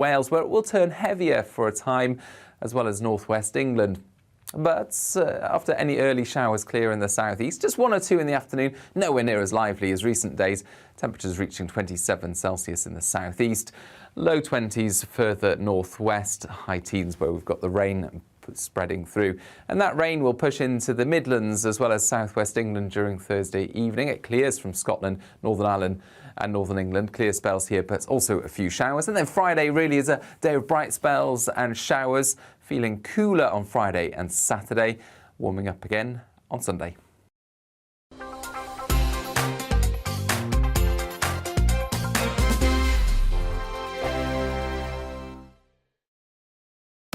Wales, where it will turn heavier for a time, as well as northwest England. But after any early showers clear in the southeast, just 1 or 2 in the afternoon, nowhere near as lively as recent days. Temperatures reaching 27 Celsius in the southeast, low 20s further northwest, high teens where we've got the rain spreading through. And that rain will push into the Midlands as well as southwest England during Thursday evening. It clears from Scotland, Northern Ireland and Northern England. Clear spells here, but also a few showers. And then Friday really is a day of bright spells and showers. Feeling cooler on Friday and Saturday, warming up again on Sunday.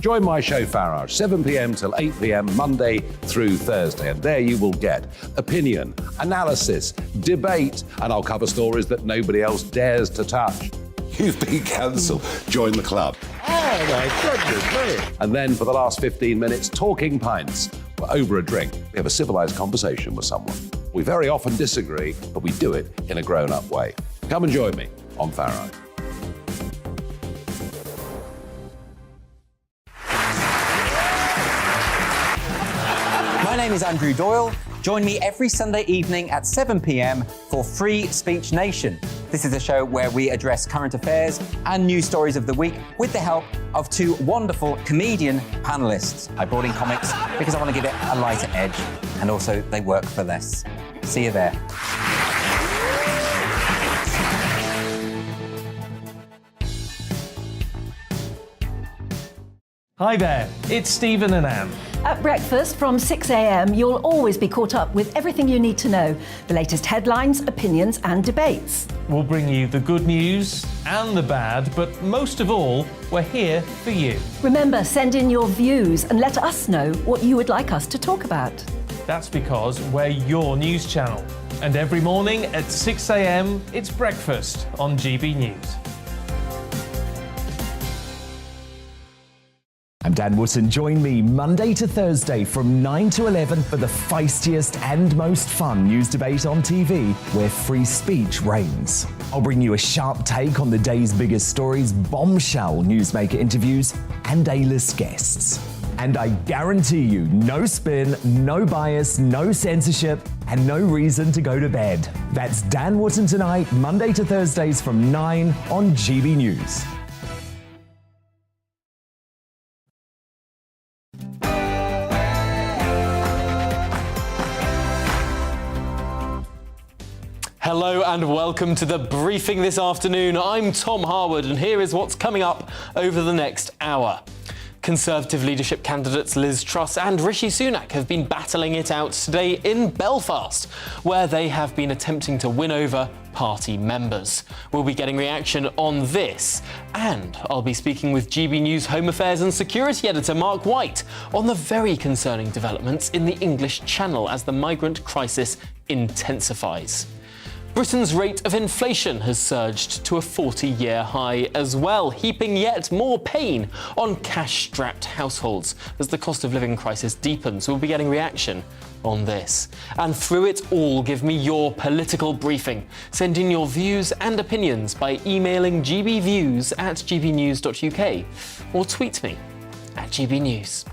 Join my show Farage, 7 p.m. till 8 p.m. Monday through Thursday. And there you will get opinion, analysis, debate, and I'll cover stories that nobody else dares to touch. You've been cancelled. Join the club. Oh my goodness me. And then for the last 15 minutes, talking pints. We're over a drink. We have a civilised conversation with someone. We very often disagree, but we do it in a grown-up way. Come and join me on Farage. My name is Andrew Doyle. Join me every Sunday evening at 7 p.m. for Free Speech Nation. This is a show where we address current affairs and news stories of the week with the help of 2 wonderful comedian panellists. I brought in comics because I want to give it a lighter edge, and also they work for less. See you there. Hi there, it's Stephen and Anne. At breakfast from 6 a.m, you'll always be caught up with everything you need to know, the latest headlines, opinions and debates. We'll bring you the good news and the bad, but most of all, we're here for you. Remember, send in your views and let us know what you would like us to talk about. That's because we're your news channel. And every morning at 6 a.m, it's breakfast on GB News. I'm Dan Wootton. Join me Monday to Thursday from 9 to 11 for the feistiest and most fun news debate on TV, where free speech reigns. I'll bring you a sharp take on the day's biggest stories, bombshell newsmaker interviews, and A-list guests. And I guarantee you, no spin, no bias, no censorship, and no reason to go to bed. That's Dan Wootton Tonight, Monday to Thursdays from 9 on GB News. Hello and welcome to the briefing this afternoon. I'm Tom Harwood and here is what's coming up over the next hour. Conservative leadership candidates Liz Truss and Rishi Sunak have been battling it out today in Belfast, where they have been attempting to win over party members. We'll be getting reaction on this, and I'll be speaking with GB News Home Affairs and Security Editor Mark White on the very concerning developments in the English Channel as the migrant crisis intensifies. Britain's rate of inflation has surged to a 40-year high as well, heaping yet more pain on cash-strapped households as the cost of living crisis deepens. We'll be getting reaction on this. And through it all, give me your political briefing. Send in your views and opinions by emailing gbviews@gbnews.uk or tweet me at gbnews.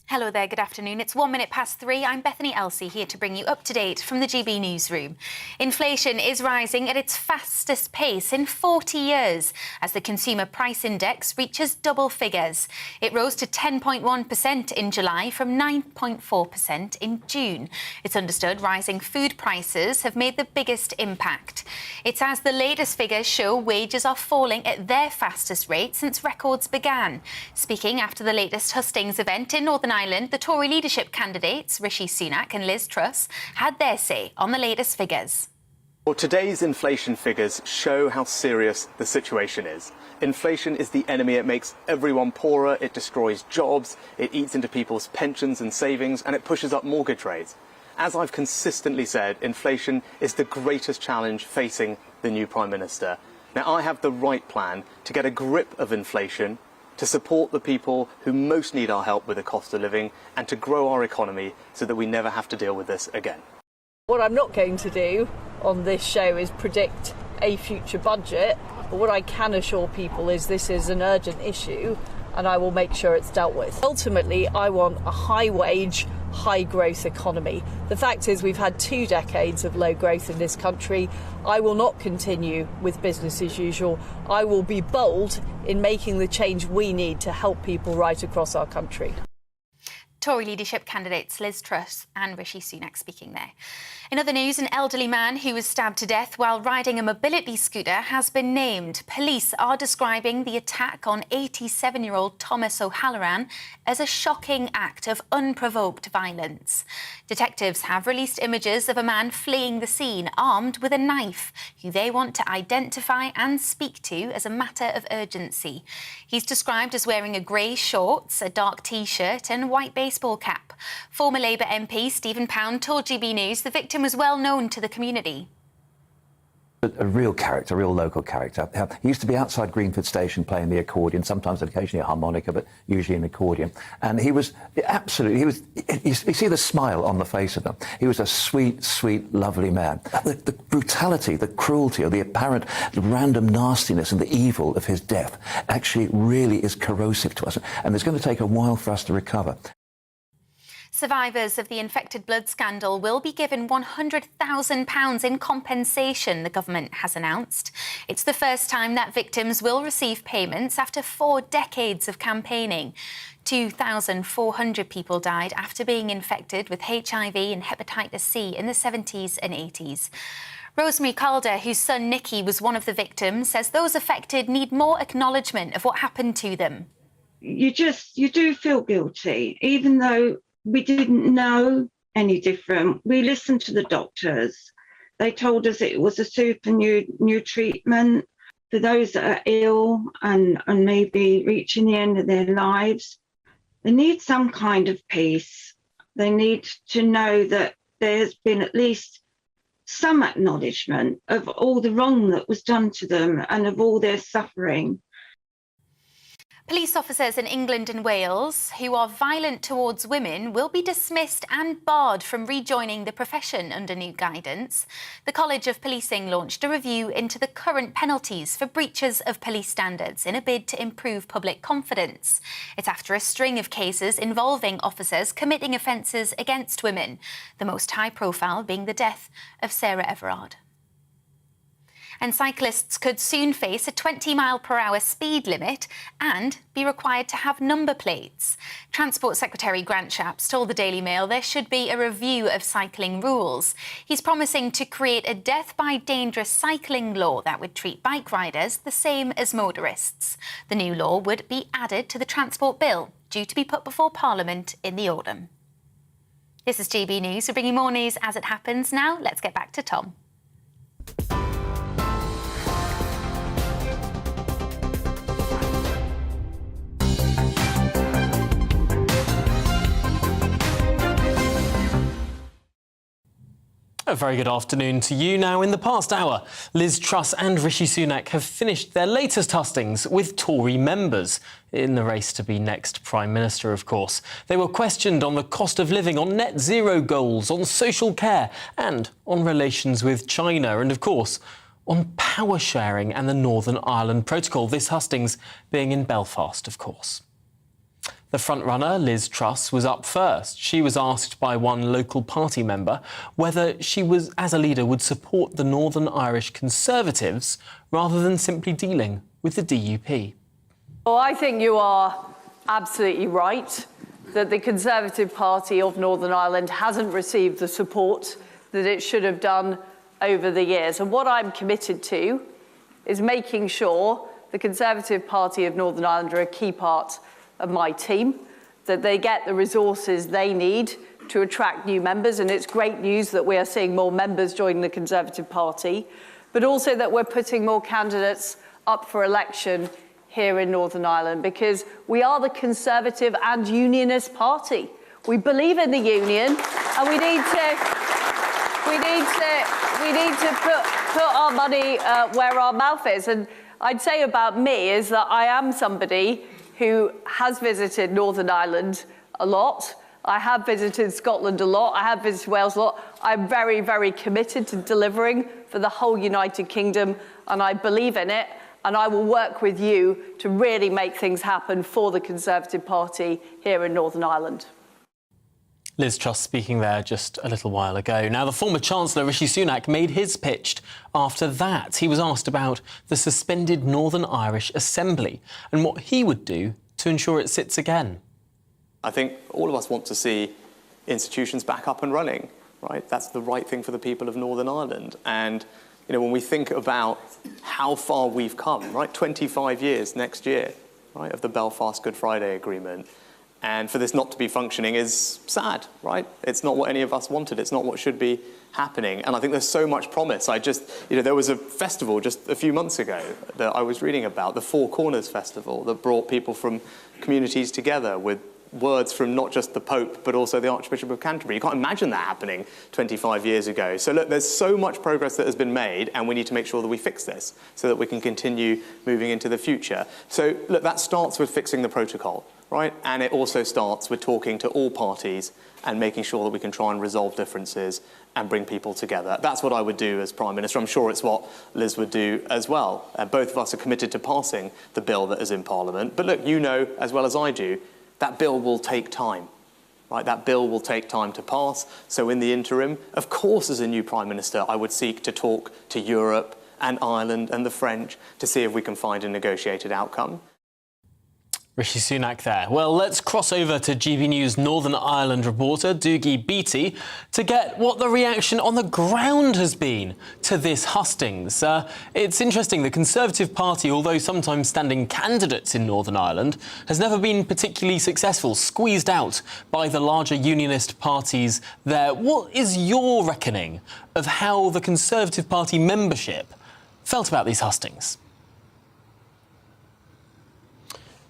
Hello there, good afternoon. It's 1 minute past 3. I'm Bethany Elsey here to bring you up to date from the GB newsroom. Inflation is rising at its fastest pace in 40 years as the Consumer Price Index reaches double figures. It rose to 10.1% in July from 9.4% in June. It's understood rising food prices have made the biggest impact. It's as the latest figures show wages are falling at their fastest rate since records began. Speaking after the latest hustings event in Northern Ireland, the Tory leadership candidates Rishi Sunak and Liz Truss had their say on the latest figures. Well, today's inflation figures show how serious the situation is. Inflation is the enemy. It makes everyone poorer, it destroys jobs, it eats into people's pensions and savings, and it pushes up mortgage rates. As I've consistently said, inflation is the greatest challenge facing the new Prime Minister. Now, I have the right plan to get a grip of inflation, to support the people who most need our help with the cost of living, and to grow our economy so that we never have to deal with this again. What I'm not going to do on this show is predict a future budget, but what I can assure people is this is an urgent issue and I will make sure it's dealt with. Ultimately, I want a high-wage, high-growth economy. The fact is we've had 2 decades of low growth in this country. I will not continue with business as usual. I will be bold in making the change we need to help people right across our country. Tory leadership candidates Liz Truss and Rishi Sunak speaking there. In other news, an elderly man who was stabbed to death while riding a mobility scooter has been named. Police are describing the attack on 87-year-old Thomas O'Halloran as a shocking act of unprovoked violence. Detectives have released images of a man fleeing the scene armed with a knife, who they want to identify and speak to as a matter of urgency. He's described as wearing a grey shorts, a dark T-shirt and white baseball cap. Former Labour MP Stephen Pound told GB News the victim was well known to the community. A real character, a real local character. He used to be outside Greenford Station playing the accordion, sometimes and occasionally a harmonica, but usually an accordion. And he was absolutely, you see the smile on the face of him. He was a sweet, sweet, lovely man. The brutality, the cruelty, or the apparent random nastiness and the evil of his death actually really is corrosive to us. And it's going to take a while for us to recover. Survivors of the infected blood scandal will be given £100,000 in compensation, the government has announced. It's the first time that victims will receive payments after 4 decades of campaigning. 2,400 people died after being infected with HIV and hepatitis C in the 70s and 80s. Rosemary Calder, whose son Nicky was one of the victims, says those affected need more acknowledgement of what happened to them. You do feel guilty, even though we didn't know any different. We listened to the doctors. They told us it was a super new treatment for those that are ill and maybe reaching the end of their lives. They need some kind of peace. They need to know that there's been at least some acknowledgement of all the wrong that was done to them and of all their suffering. Police officers in England and Wales who are violent towards women will be dismissed and barred from rejoining the profession under new guidance. The College of Policing launched a review into the current penalties for breaches of police standards in a bid to improve public confidence. It's after a string of cases involving officers committing offences against women, the most high-profile being the death of Sarah Everard. And cyclists could soon face a 20-mile-per-hour speed limit and be required to have number plates. Transport Secretary Grant Shapps told the Daily Mail there should be a review of cycling rules. He's promising to create a death-by-dangerous cycling law that would treat bike riders the same as motorists. The new law would be added to the Transport Bill, due to be put before Parliament in the autumn. This is GB News. We're bringing more news as it happens now. Let's get back to Tom. A very good afternoon to you. Now, in the past hour, Liz Truss and Rishi Sunak have finished their latest hustings with Tory members in the race to be next Prime Minister, of course. They were questioned on the cost of living, on net zero goals, on social care and on relations with China and, of course, on power sharing and the Northern Ireland Protocol. This hustings being in Belfast, of course. The frontrunner, Liz Truss, was up first. She was asked by one local party member whether she as a leader, would support the Northern Irish Conservatives rather than simply dealing with the DUP. Well, I think you are absolutely right that the Conservative Party of Northern Ireland hasn't received the support that it should have done over the years. And what I'm committed to is making sure the Conservative Party of Northern Ireland are a key part of my team, that they get the resources they need to attract new members, and it's great news that we are seeing more members joining the Conservative Party, but also that we're putting more candidates up for election here in Northern Ireland, because we are the Conservative and Unionist Party. We believe in the union, and we need to put our money where our mouth is. And I'd say about me is that I am somebody who has visited Northern Ireland a lot. I have visited Scotland a lot. I have visited Wales a lot. I'm very, very committed to delivering for the whole United Kingdom, and I believe in it. And I will work with you to really make things happen for the Conservative Party here in Northern Ireland. Liz Truss speaking there just a little while ago. Now, the former Chancellor, Rishi Sunak, made his pitch after that. He was asked about the suspended Northern Irish Assembly and what he would do to ensure it sits again. I think all of us want to see institutions back up and running, right? That's the right thing for the people of Northern Ireland. And, you know, when we think about how far we've come, right, 25 years next year, right, of the Belfast Good Friday Agreement, and for this not to be functioning is sad, right? It's not what any of us wanted. It's not what should be happening. And I think there's so much promise. There was a festival just a few months ago that I was reading about, the Four Corners Festival, that brought people from communities together with words from not just the Pope, but also the Archbishop of Canterbury. You can't imagine that happening 25 years ago. So look, there's so much progress that has been made, and we need to make sure that we fix this so that we can continue moving into the future. So look, that starts with fixing the protocol, right? And it also starts with talking to all parties and making sure that we can try and resolve differences and bring people together. That's what I would do as Prime Minister. I'm sure it's what Liz would do as well. Both of us are committed to passing the bill that is in Parliament. But look, you know as well as I do, that bill will take time, right? That bill will take time to pass. So in the interim, of course, as a new Prime Minister, I would seek to talk to Europe and Ireland and the French to see if we can find a negotiated outcome. Rishi Sunak there. Well, let's cross over to GB News Northern Ireland reporter Doogie Beattie to get what the reaction on the ground has been to this hustings. It's interesting, the Conservative Party, although sometimes standing candidates in Northern Ireland, has never been particularly successful, squeezed out by the larger unionist parties there. What is your reckoning of how the Conservative Party membership felt about these hustings?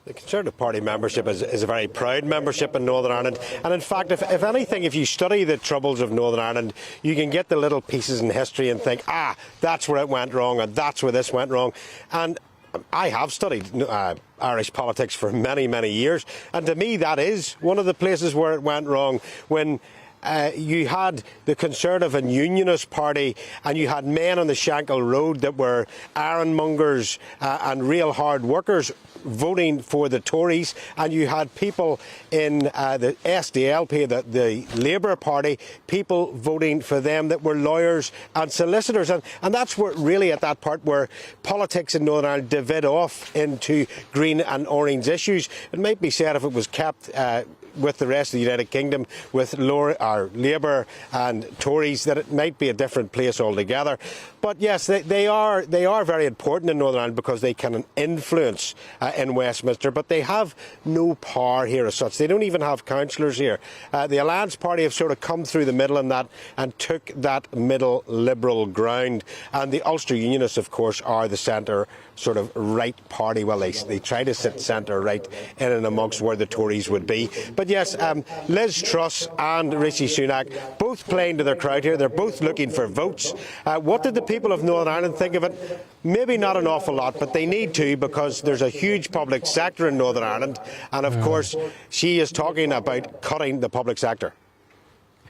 The Conservative Party membership is a very proud membership in Northern Ireland. And in fact, if anything, if you study the troubles of Northern Ireland, you can get the little pieces in history and think, that's where it went wrong, and that's where this went wrong. And I have studied Irish politics for many, many years. And to me, that is one of the places where it went wrong, when you had the Conservative and Unionist Party, and you had men on the Shankill Road that were ironmongers and real hard workers voting for the Tories, and you had people in the SDLP, the Labour Party, people voting for them that were lawyers and solicitors. And that's where really at that part where politics in Northern Ireland divide off into green and orange issues. It might be said if it was kept with the rest of the United Kingdom, with Labour and Tories, that it might be a different place altogether. But yes, they are very important in Northern Ireland because they can influence in Westminster, but they have no power here as such. They don't even have councillors here. The Alliance Party have sort of come through the middle in that and took that middle liberal ground. And the Ulster Unionists, of course, are the centre sort of right party. Well, they try to sit centre right in and amongst where the Tories would be. But yes, Liz Truss and Rishi Sunak both playing to their crowd here. They're both looking for votes. What did the people of Northern Ireland think of it? Maybe not an awful lot, but they need to, because there's a huge public sector in Northern Ireland. And of course, she is talking about cutting the public sector.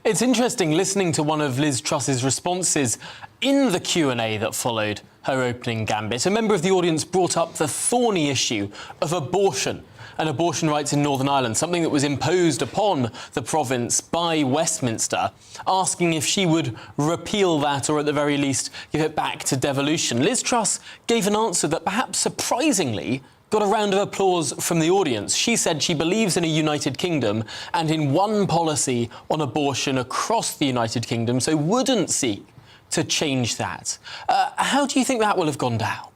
It's interesting listening to one of Liz Truss's responses in the Q&A that followed her opening gambit. A member of the audience brought up the thorny issue of abortion and abortion rights in Northern Ireland, something that was imposed upon the province by Westminster, asking if she would repeal that or at the very least give it back to devolution. Liz Truss gave an answer that perhaps surprisingly got a round of applause from the audience. She said she believes in a United Kingdom and in one policy on abortion across the United Kingdom, so wouldn't seek to change that. How do you think that will have gone down?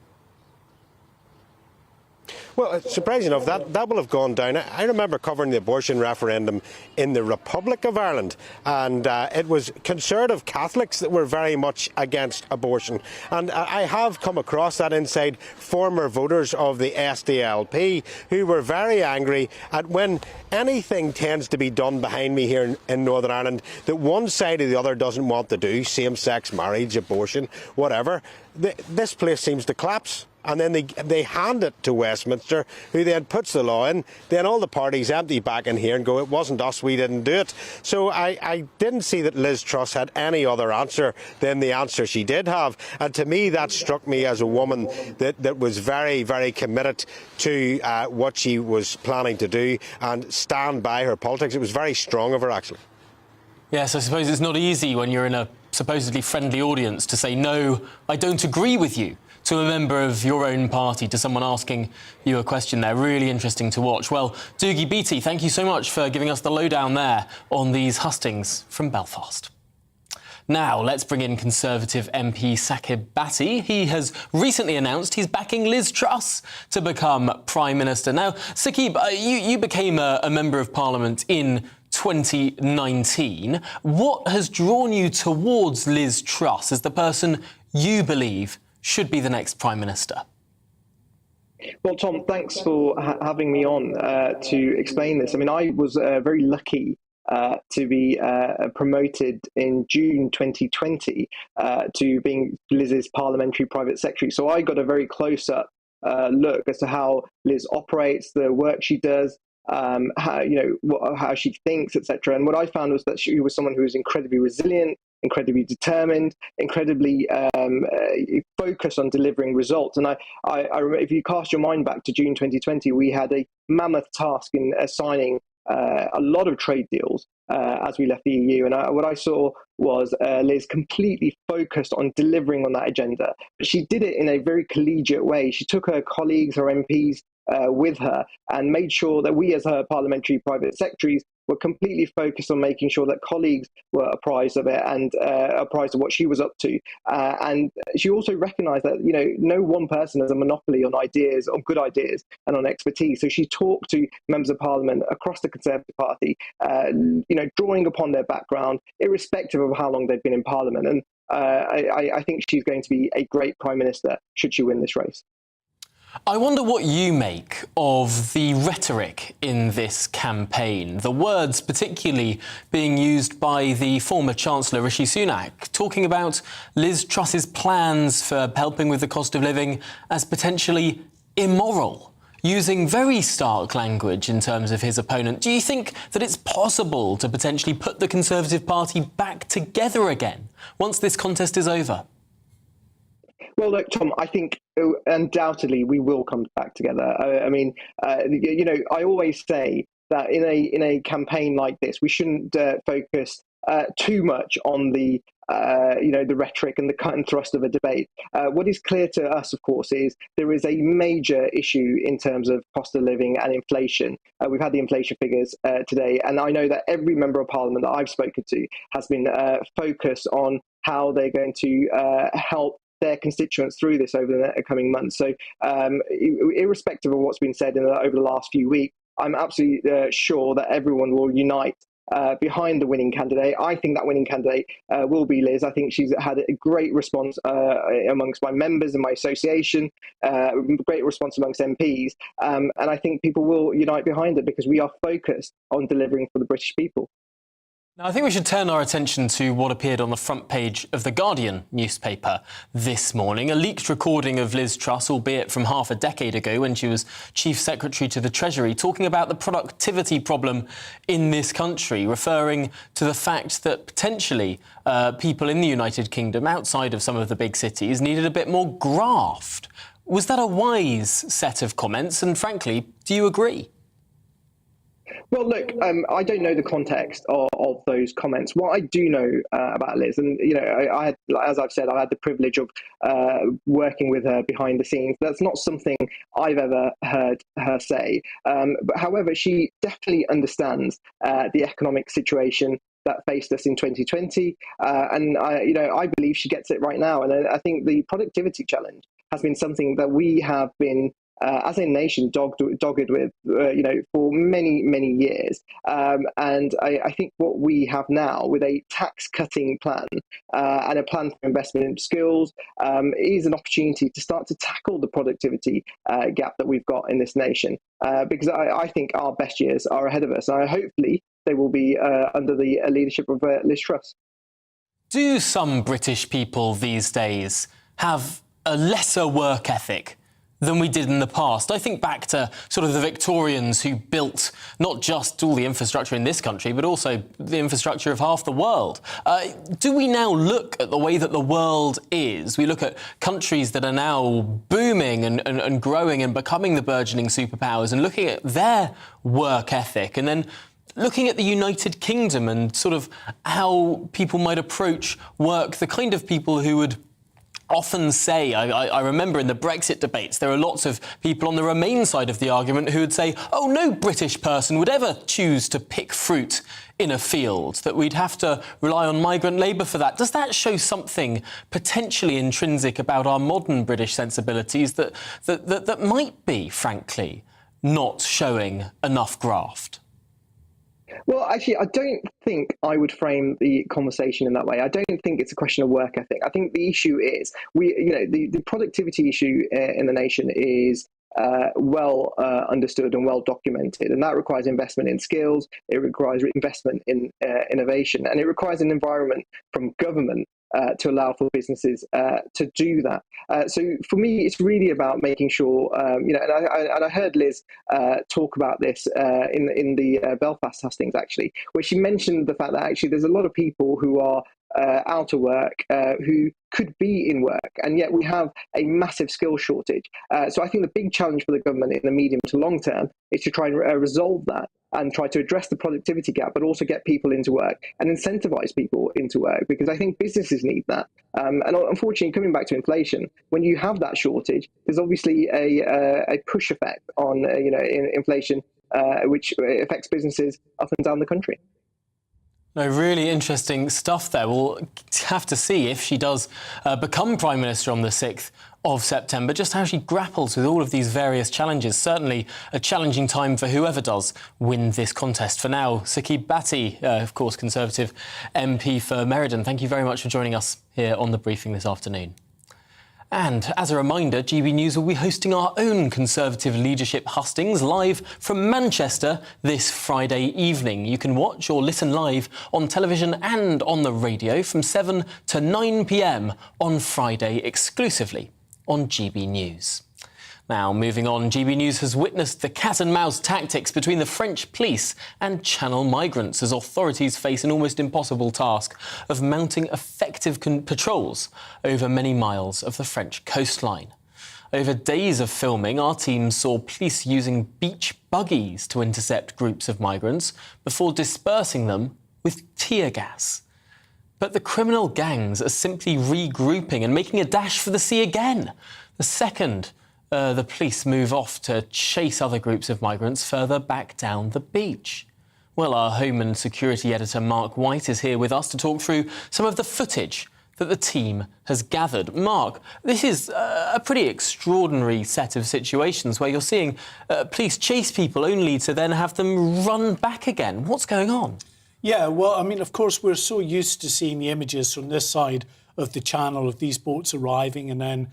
Well, surprising enough, that will have gone down. I remember covering the abortion referendum in the Republic of Ireland, and it was Conservative Catholics that were very much against abortion. And I have come across that inside former voters of the SDLP who were very angry at when anything tends to be done behind me here in Northern Ireland that one side or the other doesn't want to do, same-sex marriage, abortion, whatever, this place seems to collapse. and then they hand it to Westminster, who then puts the law in. Then all the parties empty back in here and go, it wasn't us, we didn't do it. So I didn't see that Liz Truss had any other answer than the answer she did have. And to me, that struck me as a woman that was very, very committed to what she was planning to do and stand by her politics. It was very strong of her, actually. Yes, I suppose it's not easy when you're in a supposedly friendly audience to say, no, I don't agree with you, to a member of your own party, to someone asking you a question there. Really interesting to watch. Well, Doogie Beattie, thank you so much for giving us the lowdown there on these hustings from Belfast. Now, let's bring in Conservative MP Saqib Bhatti. He has recently announced he's backing Liz Truss to become Prime Minister. Now, Saqib, you became a Member of Parliament in 2019. What has drawn you towards Liz Truss as the person you believe should be the next Prime Minister? Well, Tom, thanks for having me on to explain this. I mean, I was very lucky to be promoted in June 2020 to being Liz's parliamentary private secretary. So I got a very close-up look as to how Liz operates, the work she does, how she thinks, etc. And what I found was that she was someone who was incredibly resilient, incredibly determined, incredibly focused on delivering results. And I if you cast your mind back to June 2020, we had a mammoth task in signing a lot of trade deals as we left the EU. And what I saw was Liz completely focused on delivering on that agenda. But she did it in a very collegiate way. She took her colleagues, her MPs, with her and made sure that we as her parliamentary private secretaries were completely focused on making sure that colleagues were apprised of it and apprised of what she was up to. And she also recognised that, no one person has a monopoly on ideas, on good ideas and on expertise. So she talked to members of parliament across the Conservative Party, drawing upon their background, irrespective of how long they've been in parliament. And I think she's going to be a great Prime Minister should she win this race. I wonder what you make of the rhetoric in this campaign, the words particularly being used by the former Chancellor Rishi Sunak, talking about Liz Truss's plans for helping with the cost of living as potentially immoral, using very stark language in terms of his opponent. Do you think that it's possible to potentially put the Conservative Party back together again once this contest is over? Well, look, Tom, I think undoubtedly we will come back together. I always say that in a campaign like this, we shouldn't focus too much on the rhetoric and the cut and thrust of a debate. What is clear to us, of course, is there is a major issue in terms of cost of living and inflation. We've had the inflation figures today, and I know that every member of parliament that I've spoken to has been focused on how they're going to help their constituents through this over the coming months. So irrespective of what's been said over the last few weeks, I'm absolutely sure that everyone will unite behind the winning candidate. I think that winning candidate will be Liz. I think she's had a great response amongst my members and my association, great response amongst MPs, and I think people will unite behind it because we are focused on delivering for the British people. Now, I think we should turn our attention to what appeared on the front page of The Guardian newspaper this morning. A leaked recording of Liz Truss, albeit from half a decade ago when she was Chief Secretary to the Treasury, talking about the productivity problem in this country, referring to the fact that potentially people in the United Kingdom, outside of some of the big cities, needed a bit more graft. Was that a wise set of comments? And frankly, do you agree? Well, look, I don't know the context of those comments. What I do know about Liz, and I had, as I've said, I had the privilege of working with her behind the scenes. That's not something I've ever heard her say. But however, she definitely understands the economic situation that faced us in 2020, and I believe she gets it right now. And I think the productivity challenge has been something that we have been, as a nation, dogged with, for many, many years. And I think what we have now with a tax-cutting plan and a plan for investment in skills is an opportunity to start to tackle the productivity gap that we've got in this nation. Because I think our best years are ahead of us. And hopefully they will be under the leadership of Liz Truss. Do some British people these days have a lesser work ethic than we did in the past. I think back to sort of the Victorians who built not just all the infrastructure in this country, but also the infrastructure of half the world. Do we now look at the way that the world is? We look at countries that are now booming and growing and becoming the burgeoning superpowers and looking at their work ethic, and then looking at the United Kingdom and sort of how people might approach work, the kind of people who would often say, I remember in the Brexit debates, there are lots of people on the Remain side of the argument who would say, oh, no British person would ever choose to pick fruit in a field, that we'd have to rely on migrant labour for that. Does that show something potentially intrinsic about our modern British sensibilities that might be, frankly, not showing enough graft? Well, actually, I don't think I would frame the conversation in that way. I don't think it's a question of work ethic. I think the issue is the productivity issue in the nation is well understood and well documented, and that requires investment in skills. It requires investment in innovation, and it requires an environment from government to allow for businesses to do that. So for me, it's really about making sure, and I heard Liz talk about this in the Belfast hustings, actually, where she mentioned the fact that actually there's a lot of people who are out of work who could be in work, and yet we have a massive skill shortage. So I think the big challenge for the government in the medium to long term is to try and resolve that and try to address the productivity gap, but also get people into work and incentivize people into work, because I think businesses need that. And unfortunately, coming back to inflation, when you have that shortage, there's obviously a push effect on in inflation, which affects businesses up and down the country. No, really interesting stuff there. We'll have to see if she does become Prime Minister on the 6th of September, just how she grapples with all of these various challenges. Certainly a challenging time for whoever does win this contest. For now, Saqib Bhatti, of course, Conservative MP for Meriden, thank you very much for joining us here on The Briefing this afternoon. And as a reminder, GB News will be hosting our own Conservative leadership hustings live from Manchester this Friday evening. You can watch or listen live on television and on the radio from 7 to 9 p.m. on Friday exclusively on GB News. Now, moving on, GB News has witnessed the cat-and-mouse tactics between the French police and Channel migrants as authorities face an almost impossible task of mounting effective patrols over many miles of the French coastline. Over days of filming, our team saw police using beach buggies to intercept groups of migrants before dispersing them with tear gas. But the criminal gangs are simply regrouping and making a dash for the sea again. The second the police move off to chase other groups of migrants further back down the beach. Well, our Home and Security editor Mark White is here with us to talk through some of the footage that the team has gathered. Mark, this is a pretty extraordinary set of situations where you're seeing police chase people only to then have them run back again. What's going on? Yeah, well, I mean, of course, we're so used to seeing the images from this side of the channel of these boats arriving and then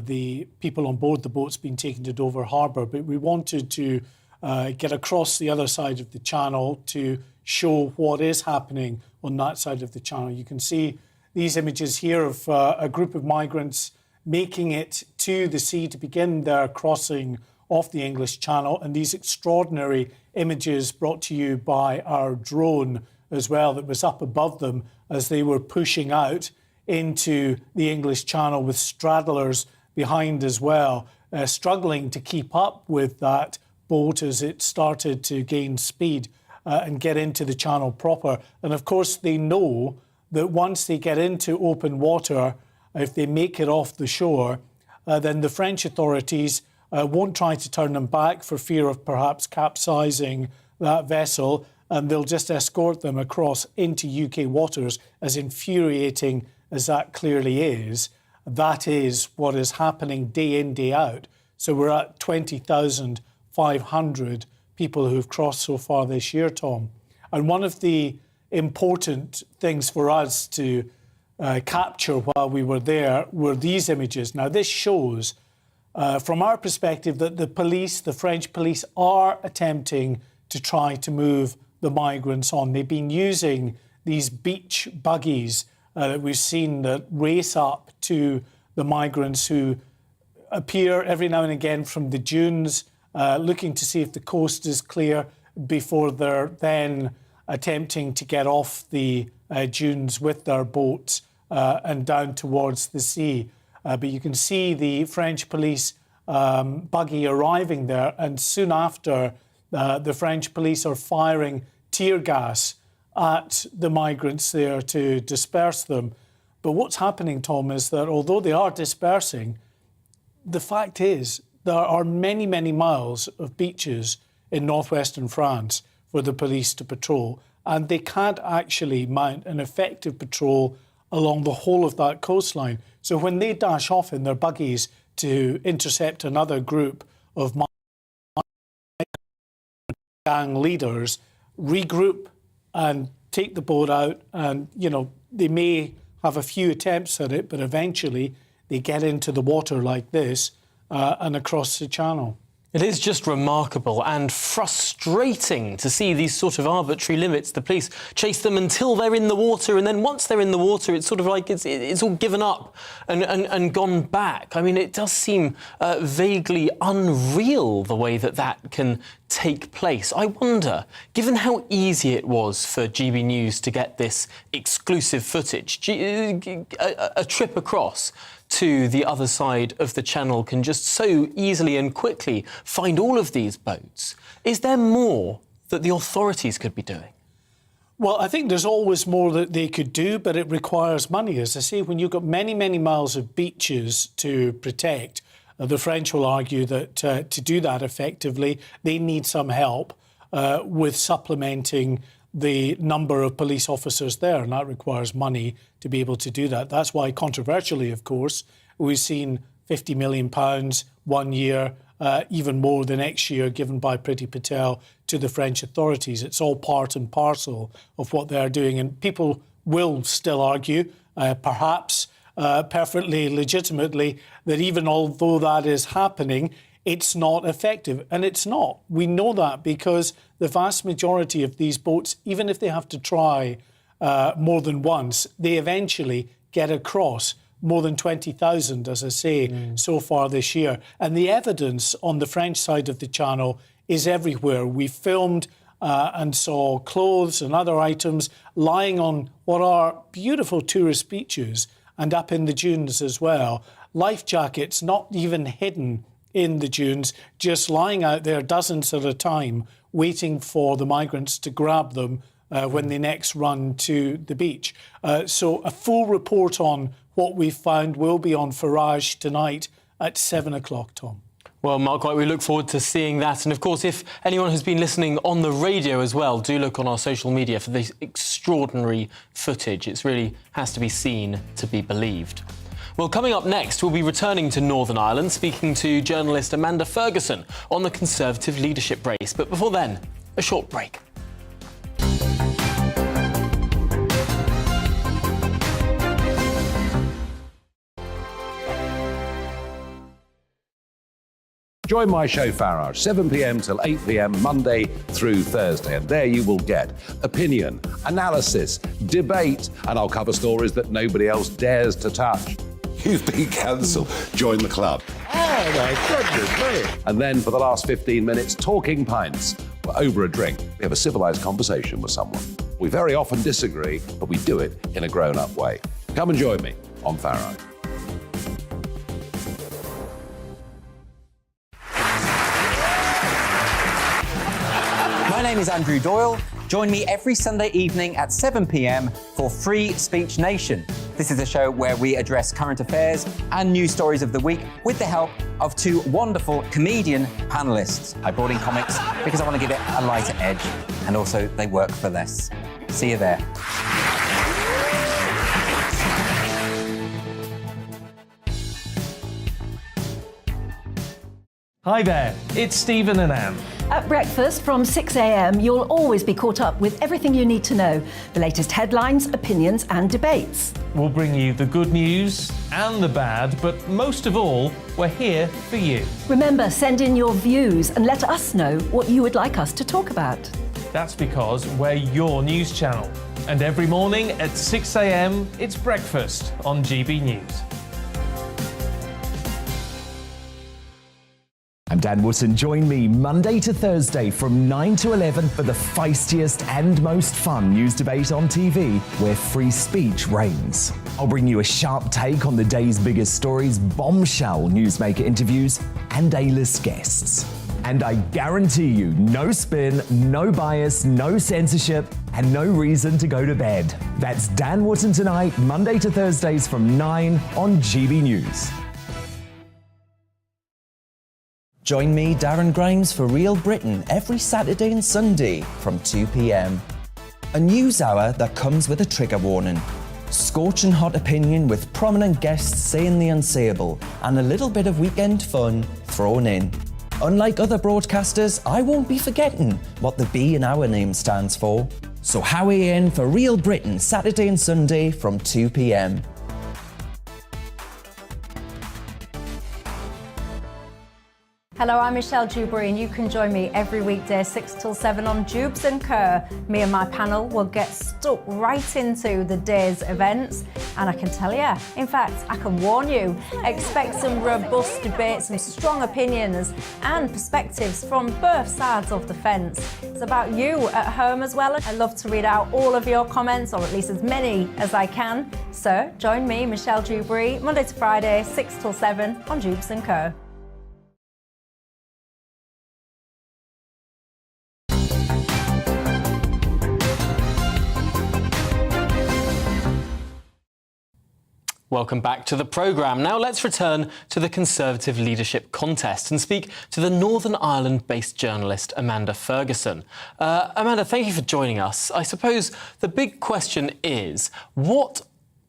the people on board the boats being taken to Dover Harbour. But we wanted to get across the other side of the channel to show what is happening on that side of the channel. You can see these images here of a group of migrants making it to the sea to begin their crossing of the English Channel, and these extraordinary images brought to you by our drone as well that was up above them as they were pushing out into the English Channel with straddlers behind as well, struggling to keep up with that boat as it started to gain speed and get into the channel proper. And of course, they know that once they get into open water, if they make it off the shore, then the French authorities won't try to turn them back for fear of perhaps capsizing that vessel, and they'll just escort them across into UK waters. As infuriating as that clearly is, that is what is happening day in, day out. So we're at 20,500 people who've crossed so far this year, Tom. And one of the important things for us to capture while we were there were these images. Now, this shows, from our perspective, that the police, the French police, are attempting to try to move the migrants on. They've been using these beach buggies that we've seen that race up to the migrants who appear every now and again from the dunes, looking to see if the coast is clear before they're then attempting to get off the dunes with their boats and down towards the sea. But you can see the French police buggy arriving there, and soon after, the French police are firing tear gas at the migrants there to disperse them. But what's happening, Tom, is that although they are dispersing, the fact is there are many, many miles of beaches in northwestern France for the police to patrol, and they can't actually mount an effective patrol along the whole of that coastline. So when they dash off in their buggies to intercept another group of gang leaders, regroup and take the boat out, and, you know, they may have a few attempts at it, but eventually they get into the water like this and across the channel. It is just remarkable and frustrating to see these sort of arbitrary limits. The police chase them until they're in the water, and then once they're in the water, it's sort of like it's all given up and gone back. I mean, it does seem vaguely unreal the way that can take place. I wonder, given how easy it was for GB News to get this exclusive footage, a trip across to the other side of the channel can just so easily and quickly find all of these boats. Is there more that the authorities could be doing? Well, I think there's always more that they could do, but it requires money. As I say, when you've got many, many miles of beaches to protect, the French will argue that to do that effectively, they need some help with supplementing the number of police officers there, and that requires money to be able to do that. That's why, controversially, of course, we've seen £50 million 1 year, even more the next year, given by Priti Patel to the French authorities. It's all part and parcel of what they're doing, and people will still argue, perhaps perfectly legitimately, that even although that is happening, it's not effective. And it's not. We know that because the vast majority of these boats, even if they have to try more than once, they eventually get across. More than 20,000, as I say, so far this year. And the evidence on the French side of the channel is everywhere. We filmed and saw clothes and other items lying on what are beautiful tourist beaches and up in the dunes as well. Life jackets not even hidden in the dunes, just lying out there dozens at a time, waiting for the migrants to grab them when they next run to the beach. So a full report on what we found will be on Farage tonight at 7 o'clock, Tom. Well, Mark White, we look forward to seeing that. And of course, if anyone has been listening on the radio as well, do look on our social media for this extraordinary footage. It really has to be seen to be believed. Well, coming up next, we'll be returning to Northern Ireland, speaking to journalist Amanda Ferguson on the Conservative leadership race. But before then, a short break. Join my show Farage, 7 p.m. till 8 p.m. Monday through Thursday. And there you will get opinion, analysis, debate, and I'll cover stories that nobody else dares to touch. You've been cancelled. Join the club. Oh, my goodness me. And then for the last 15 minutes, talking pints. We're over a drink. We have a civilised conversation with someone. We very often disagree, but we do it in a grown-up way. Come and join me on Farage. My name is Andrew Doyle. Join me every Sunday evening at 7 p.m. for Free Speech Nation. This is a show where we address current affairs and news stories of the week with the help of two wonderful comedian panellists. I brought in comics because I want to give it a lighter edge, and also they work for less. See you there. Hi there, it's Stephen and Anne. At breakfast from 6 a.m, you'll always be caught up with everything you need to know, the latest headlines, opinions and debates. We'll bring you the good news and the bad, but most of all, we're here for you. Remember, send in your views and let us know what you would like us to talk about. That's because we're your news channel. And every morning at 6 a.m, it's breakfast on GB News. I'm Dan Wootton. Join me Monday to Thursday from 9 to 11 for the feistiest and most fun news debate on TV, where free speech reigns. I'll bring you a sharp take on the day's biggest stories, bombshell newsmaker interviews, and A-list guests. And I guarantee you, no spin, no bias, no censorship, and no reason to go to bed. That's Dan Wootton Tonight, Monday to Thursdays from 9 on GB News. Join me, Darren Grimes, for Real Britain every Saturday and Sunday from 2 p.m. A news hour that comes with a trigger warning. Scorching hot opinion with prominent guests saying the unsayable and a little bit of weekend fun thrown in. Unlike other broadcasters, I won't be forgetting what the B in our name stands for. So howie in for Real Britain Saturday and Sunday from 2 p.m. Hello, I'm Michelle Dewberry, and you can join me every weekday 6 till 7 on Jubes and Kerr. Me and my panel will get stuck right into the day's events, and I can tell you, in fact, I can warn you, expect some robust debates, some strong opinions and perspectives from both sides of the fence. It's about you at home as well. I love to read out all of your comments, or at least as many as I can. So join me, Michelle Dewberry, Monday to Friday, 6 till 7 on Jubes and Kerr. Welcome back to the programme. Now let's return to the Conservative leadership contest and speak to the Northern Ireland-based journalist Amanda Ferguson. Amanda, thank you for joining us. I suppose the big question is, what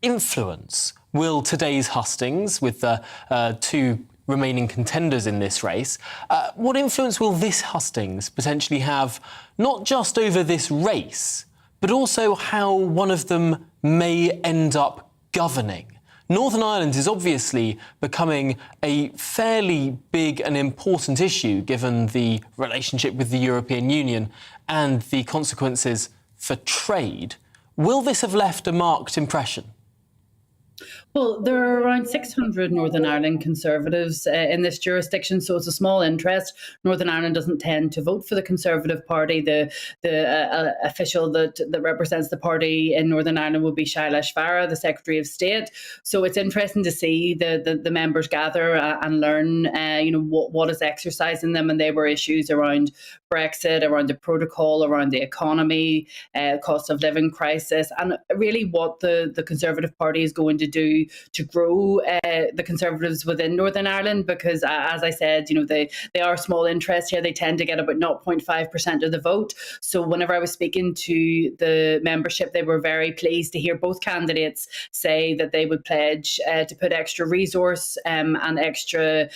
influence will today's hustings, with the two remaining contenders in this race, what influence will this hustings potentially have, not just over this race, but also how one of them may end up governing? Northern Ireland is obviously becoming a fairly big and important issue given the relationship with the European Union and the consequences for trade. Will this have left a marked impression? Well, there are around 600 Northern Ireland Conservatives in this jurisdiction, so it's a small interest. Northern Ireland doesn't tend to vote for the Conservative Party. The official that represents the party in Northern Ireland will be Shailesh Farah, the Secretary of State. So it's interesting to see the members gather and learn, what is exercising them, and they were issues around Brexit, around the protocol, around the economy, cost of living crisis, and really what the Conservative Party is going to do to grow the Conservatives within Northern Ireland, because as I said, they are small interest here. They tend to get about 0.5% of the vote. So whenever I was speaking to the membership, they were very pleased to hear both candidates say that they would pledge to put extra resource and extra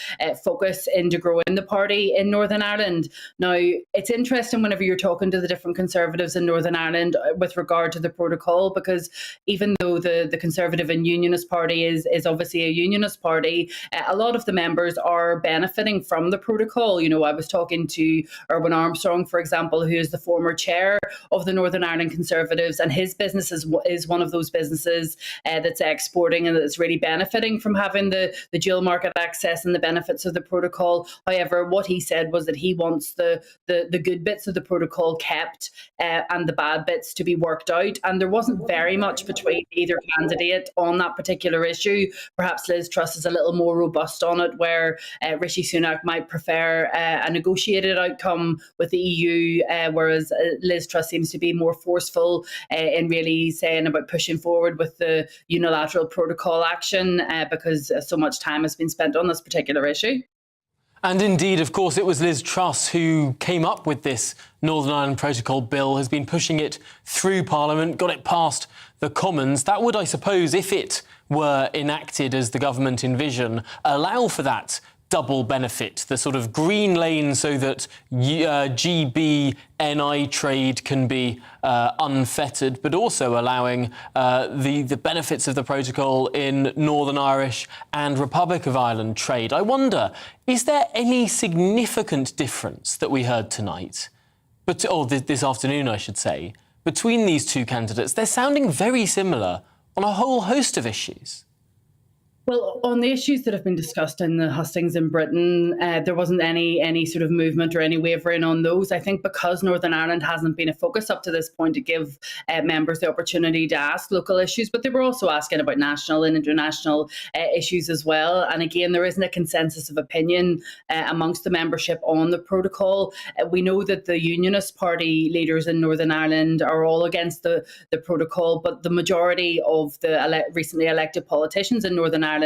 focus into growing the party in Northern Ireland. Now, it's interesting whenever you're talking to the different Conservatives in Northern Ireland with regard to the protocol, because even though the Conservative and Unionist Party is obviously a unionist party, a lot of the members are benefiting from the protocol. I was talking to Erwin Armstrong, for example, who is the former chair of the Northern Ireland Conservatives, and his business is one of those businesses that's exporting and that's really benefiting from having the dual market access and the benefits of the protocol. However, what he said was that he wants the good bits of the protocol kept and the bad bits to be worked out. And there wasn't very much between either candidate on that particular issue. Perhaps Liz Truss is a little more robust on it, where Rishi Sunak might prefer a negotiated outcome with the EU, whereas Liz Truss seems to be more forceful in really saying about pushing forward with the unilateral protocol action because so much time has been spent on this particular issue. And indeed, of course, it was Liz Truss who came up with this Northern Ireland Protocol bill, has been pushing it through Parliament, got it past the Commons. That would, I suppose, if it were enacted as the government envision, allow for that double benefit, the sort of green lane so that GBNI trade can be unfettered, but also allowing the benefits of the protocol in Northern Irish and Republic of Ireland trade. I wonder, is there any significant difference that we heard tonight, this afternoon, I should say, between these two candidates? They're sounding very similar on a whole host of issues. Well, on the issues that have been discussed in the hustings in Britain, there wasn't any sort of movement or any wavering on those. I think because Northern Ireland hasn't been a focus up to this point to give members the opportunity to ask local issues, but they were also asking about national and international issues as well. And again, there isn't a consensus of opinion amongst the membership on the protocol. We know that the Unionist Party leaders in Northern Ireland are all against the protocol, but the majority of the recently elected politicians in Northern Ireland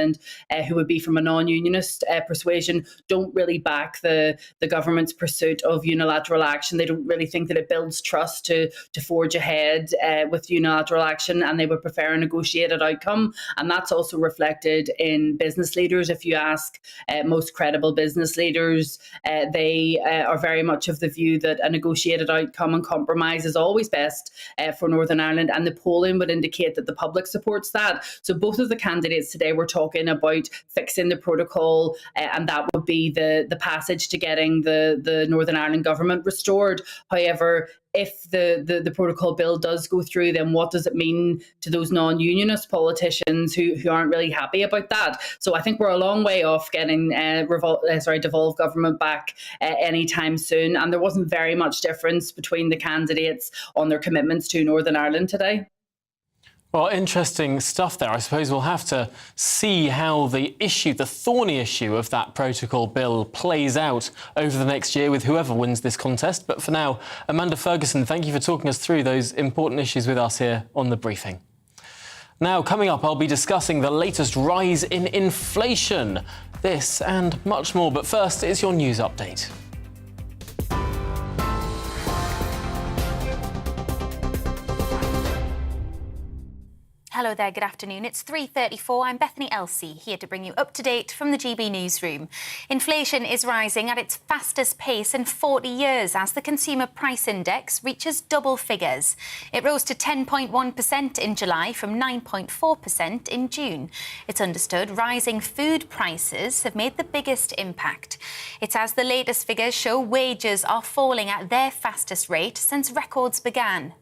who would be from a non-unionist persuasion don't really back the government's pursuit of unilateral action. They don't really think that it builds trust to forge ahead with unilateral action, and they would prefer a negotiated outcome. And that's also reflected in business leaders. If you ask most credible business leaders, they are very much of the view that a negotiated outcome and compromise is always best for Northern Ireland, and the polling would indicate that the public supports that. So both of the candidates today were talking about fixing the protocol, and that would be the passage to getting the Northern Ireland government restored. However, if the protocol bill does go through, then what does it mean to those non-unionist politicians who aren't really happy about that? So I think we're a long way off getting devolved government back anytime soon. And there wasn't very much difference between the candidates on their commitments to Northern Ireland today. Well, interesting stuff there. I suppose we'll have to see how the thorny issue of that protocol bill plays out over the next year with whoever wins this contest. But for now, Amanda Ferguson, thank you for talking us through those important issues with us here on The Briefing. Now, coming up, I'll be discussing the latest rise in inflation. This and much more. But first, it's your news update. Hello there, good afternoon. It's 3:34. I'm Bethany Elsey, here to bring you up to date from the GB newsroom. Inflation is rising at its fastest pace in 40 years as the Consumer Price Index reaches double figures. It rose to 10.1% in July from 9.4% in June. It's understood rising food prices have made the biggest impact. It's as the latest figures show wages are falling at their fastest rate since records began.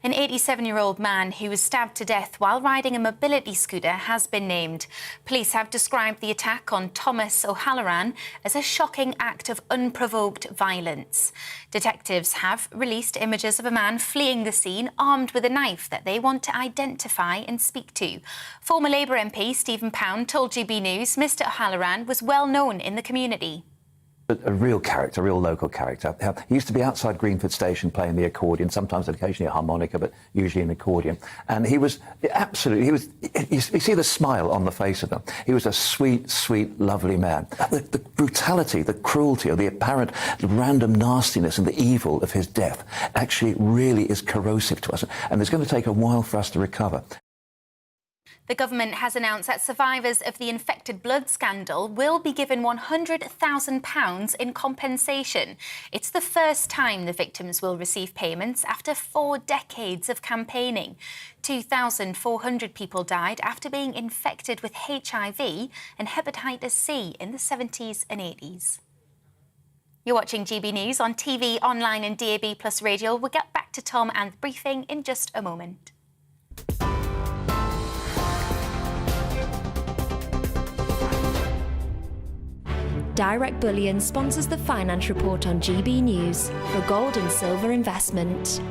An 87-year-old man who was stabbed to death while riding a mobility scooter has been named. Police have described the attack on Thomas O'Halloran as a shocking act of unprovoked violence. Detectives have released images of a man fleeing the scene armed with a knife that they want to identify and speak to. Former Labour MP Stephen Pound told GB News Mr O'Halloran was well known in the community. A real character, a real local character. He used to be outside Greenford Station playing the accordion, sometimes occasionally a harmonica, but usually an accordion. And he was absolutely, you see the smile on the face of him. He was a sweet, sweet, lovely man. The brutality, the cruelty, or the apparent random nastiness and the evil of his death actually really is corrosive to us. And it's going to take a while for us to recover. The government has announced that survivors of the infected blood scandal will be given £100,000 in compensation. It's the first time the victims will receive payments after 4 decades of campaigning. 2,400 people died after being infected with HIV and hepatitis C in the 70s and 80s. You're watching GB News on TV, online and DAB+ radio. We'll get back to Tom and the briefing in just a moment. Direct Bullion sponsors the Finance Report on GB News for gold and silver investment.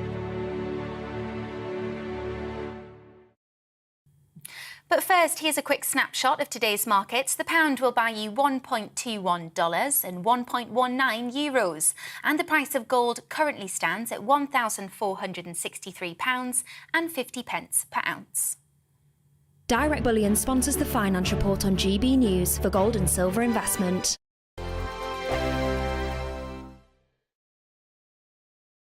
But first, here's a quick snapshot of today's markets. The pound will buy you $1.21 and 1.19 euros. And the price of gold currently stands at £1,463 and 50 pence per ounce. Direct Bullion sponsors the Finance Report on GB News for gold and silver investment.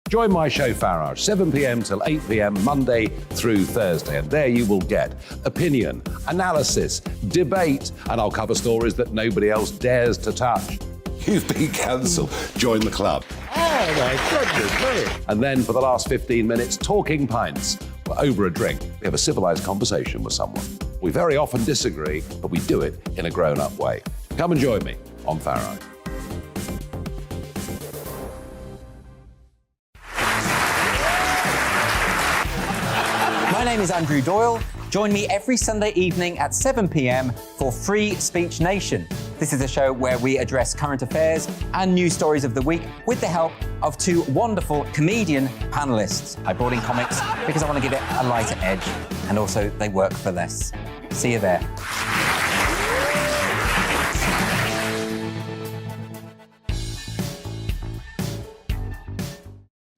Join my show Farage, 7 p.m. till 8 p.m. Monday through Thursday. And there you will get opinion, analysis, debate, and I'll cover stories that nobody else dares to touch. You've been cancelled. Join the club. Oh, my goodness me. And then for the last 15 minutes, talking pints. We're over a drink. We have a civilised conversation with someone. We very often disagree, but we do it in a grown-up way. Come and join me on Farage. My name is Andrew Doyle. Join me every Sunday evening at 7 p.m. for Free Speech Nation. This is a show where we address current affairs and news stories of the week with the help of two wonderful comedian panellists. I brought in comics because I want to give it a lighter edge, and also they work for less. See you there.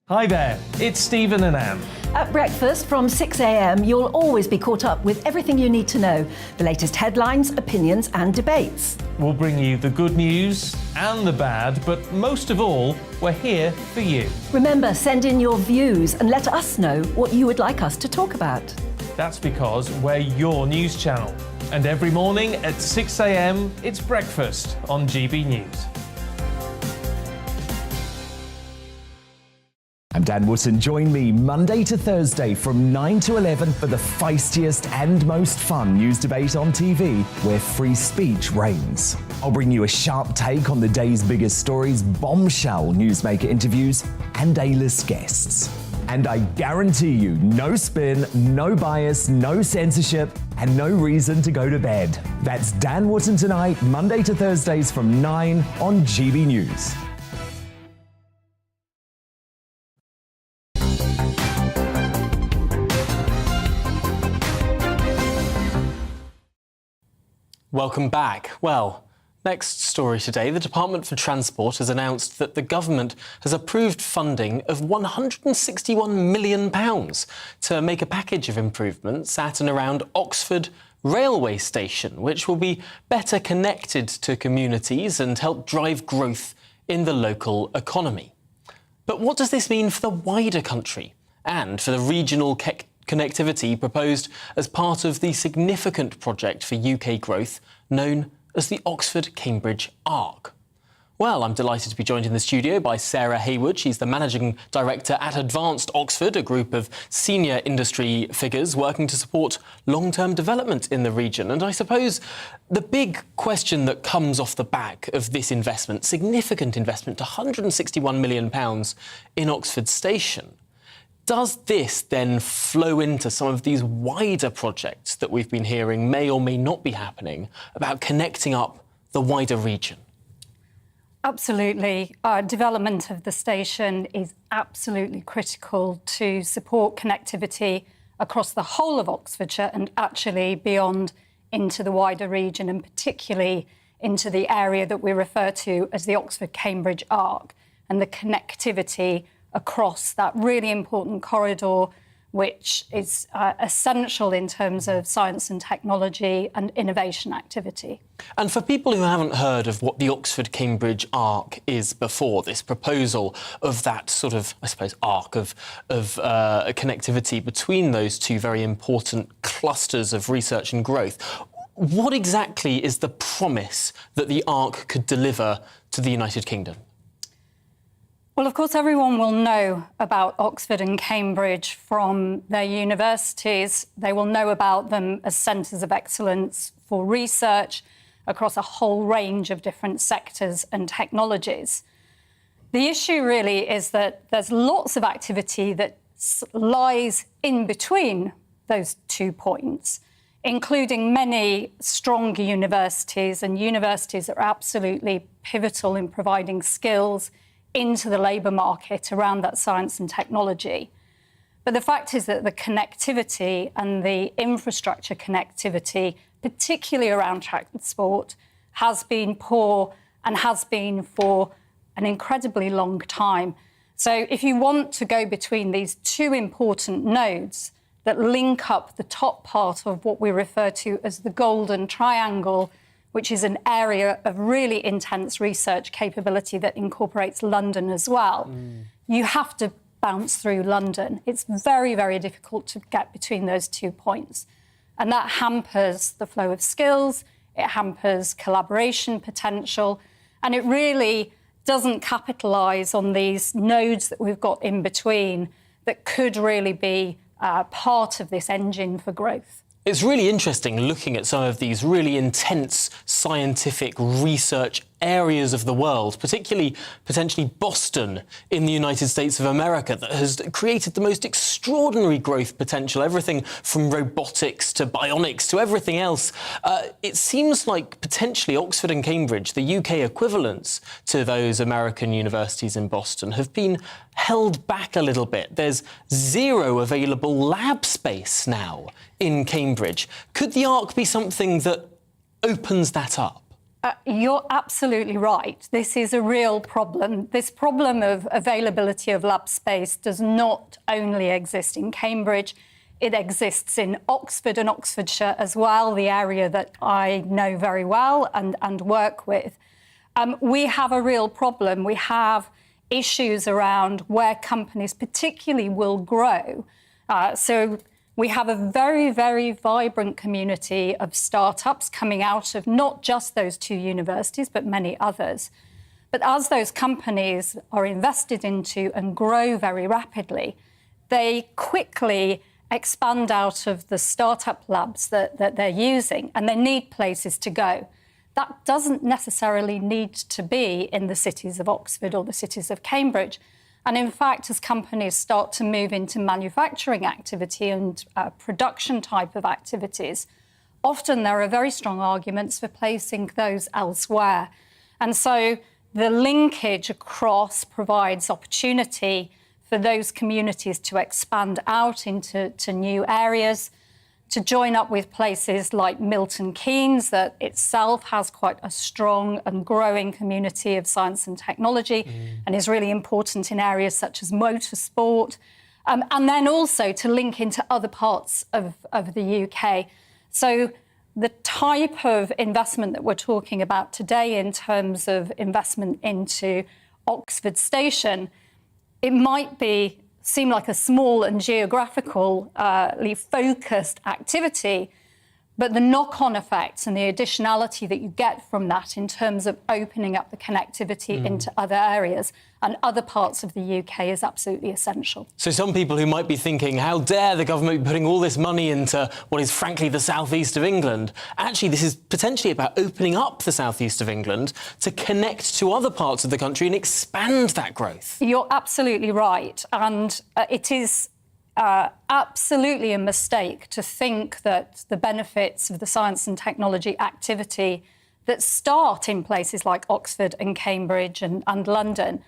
Hi there, it's Stephen and Anne. At breakfast from 6 a.m, you'll always be caught up with everything you need to know, the latest headlines, opinions and debates. We'll bring you the good news and the bad, but most of all, we're here for you. Remember, send in your views and let us know what you would like us to talk about. That's because we're your news channel. And every morning at 6 a.m, it's breakfast on GB News. I'm Dan Wootton. Join me Monday to Thursday from 9 to 11 for the feistiest and most fun news debate on TV, where free speech reigns. I'll bring you a sharp take on the day's biggest stories, bombshell newsmaker interviews, and A-list guests. And I guarantee you, no spin, no bias, no censorship, and no reason to go to bed. That's Dan Wootton Tonight, Monday to Thursdays from 9 on GB News. Welcome back. Well, next story today. The Department for Transport has announced that the government has approved funding of £161 million to make a package of improvements at and around Oxford railway station, which will be better connected to communities and help drive growth in the local economy. But what does this mean for the wider country and for the regional connectivity proposed as part of the significant project for UK growth known as the Oxford-Cambridge Arc? Well, I'm delighted to be joined in the studio by Sarah Haywood. She's the Managing Director at Advanced Oxford, a group of senior industry figures working to support long-term development in the region. And I suppose the big question that comes off the back of this investment, significant investment, £161 million in Oxford Station, does this then flow into some of these wider projects that we've been hearing may or may not be happening about connecting up the wider region? Absolutely. Development of the station is absolutely critical to support connectivity across the whole of Oxfordshire and actually beyond into the wider region, and particularly into the area that we refer to as the Oxford-Cambridge Arc and the connectivity across that really important corridor, which is essential in terms of science and technology and innovation activity. And for people who haven't heard of what the Oxford-Cambridge Arc is before, this proposal of that sort of, I suppose, arc of connectivity between those two very important clusters of research and growth, what exactly is the promise that the Arc could deliver to the United Kingdom? Well, of course, everyone will know about Oxford and Cambridge from their universities. They will know about them as centres of excellence for research across a whole range of different sectors and technologies. The issue really is that there's lots of activity that lies in between those 2 points, including many strong universities and universities that are absolutely pivotal in providing skills into the labour market around that science and technology. But the fact is that the connectivity and the infrastructure connectivity, particularly around transport, has been poor and has been for an incredibly long time. So if you want to go between these two important nodes that link up the top part of what we refer to as the Golden Triangle, which is an area of really intense research capability that incorporates London as well. You have to bounce through London. It's very, very difficult to get between those 2 points. And that hampers the flow of skills, it hampers collaboration potential, and it really doesn't capitalise on these nodes that we've got in between that could really be part of this engine for growth. It's really interesting looking at some of these really intense scientific research areas of the world, particularly potentially Boston in the United States of America, that has created the most extraordinary growth potential, everything from robotics to bionics to everything else. It seems like potentially Oxford and Cambridge, the UK equivalents to those American universities in Boston, have been held back a little bit. There's zero available lab space now in Cambridge. Could the ARC be something that opens that up? You're absolutely right. This is a real problem. This problem of availability of lab space does not only exist in Cambridge, it exists in Oxford and Oxfordshire as well, the area that I know very well and work with. We have a real problem. We have issues around where companies particularly will grow. So we have a very, very vibrant community of startups coming out of not just those two universities, but many others. But as those companies are invested into and grow very rapidly, they quickly expand out of the startup labs that they're using, and they need places to go. That doesn't necessarily need to be in the cities of Oxford or the cities of Cambridge. And in fact, as companies start to move into manufacturing activity and production type of activities, often there are very strong arguments for placing those elsewhere. And so the linkage across provides opportunity for those communities to expand out into new areas, to join up with places like Milton Keynes, that itself has quite a strong and growing community of science and technology and is really important in areas such as motorsport, and then also to link into other parts of the UK. So the type of investment that we're talking about today in terms of investment into Oxford Station, it might seem like a small and geographically focused activity, but the knock-on effects and the additionality that you get from that in terms of opening up the connectivity into other areas and other parts of the UK is absolutely essential. So some people who might be thinking, how dare the government be putting all this money into what is frankly the southeast of England? Actually, this is potentially about opening up the southeast of England to connect to other parts of the country and expand that growth. You're absolutely right. And it is absolutely a mistake to think that the benefits of the science and technology activity that start in places like Oxford and Cambridge and London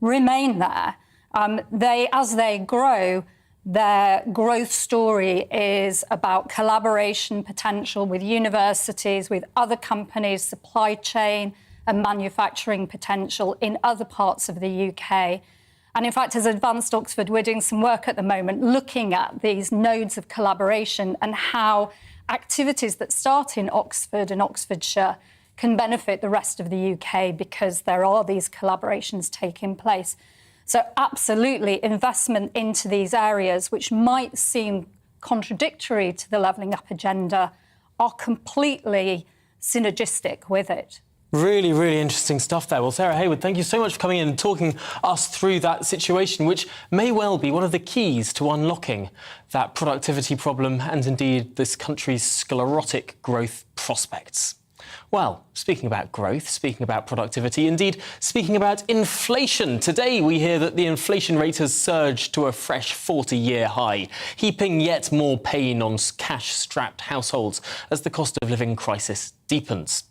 remain there. As they grow, their growth story is about collaboration potential with universities, with other companies, supply chain and manufacturing potential in other parts of the UK. And in fact, as Advanced Oxford, we're doing some work at the moment looking at these nodes of collaboration and how activities that start in Oxford and Oxfordshire can benefit the rest of the UK because there are these collaborations taking place. So absolutely, investment into these areas, which might seem contradictory to the levelling up agenda, are completely synergistic with it. Really, really interesting stuff there. Well, Sarah Hayward, thank you so much for coming in and talking us through that situation, which may well be one of the keys to unlocking that productivity problem and indeed this country's sclerotic growth prospects. Well, speaking about growth, speaking about productivity, indeed speaking about inflation, today we hear that the inflation rate has surged to a fresh 40-year high, heaping yet more pain on cash-strapped households as the cost of living crisis deepens.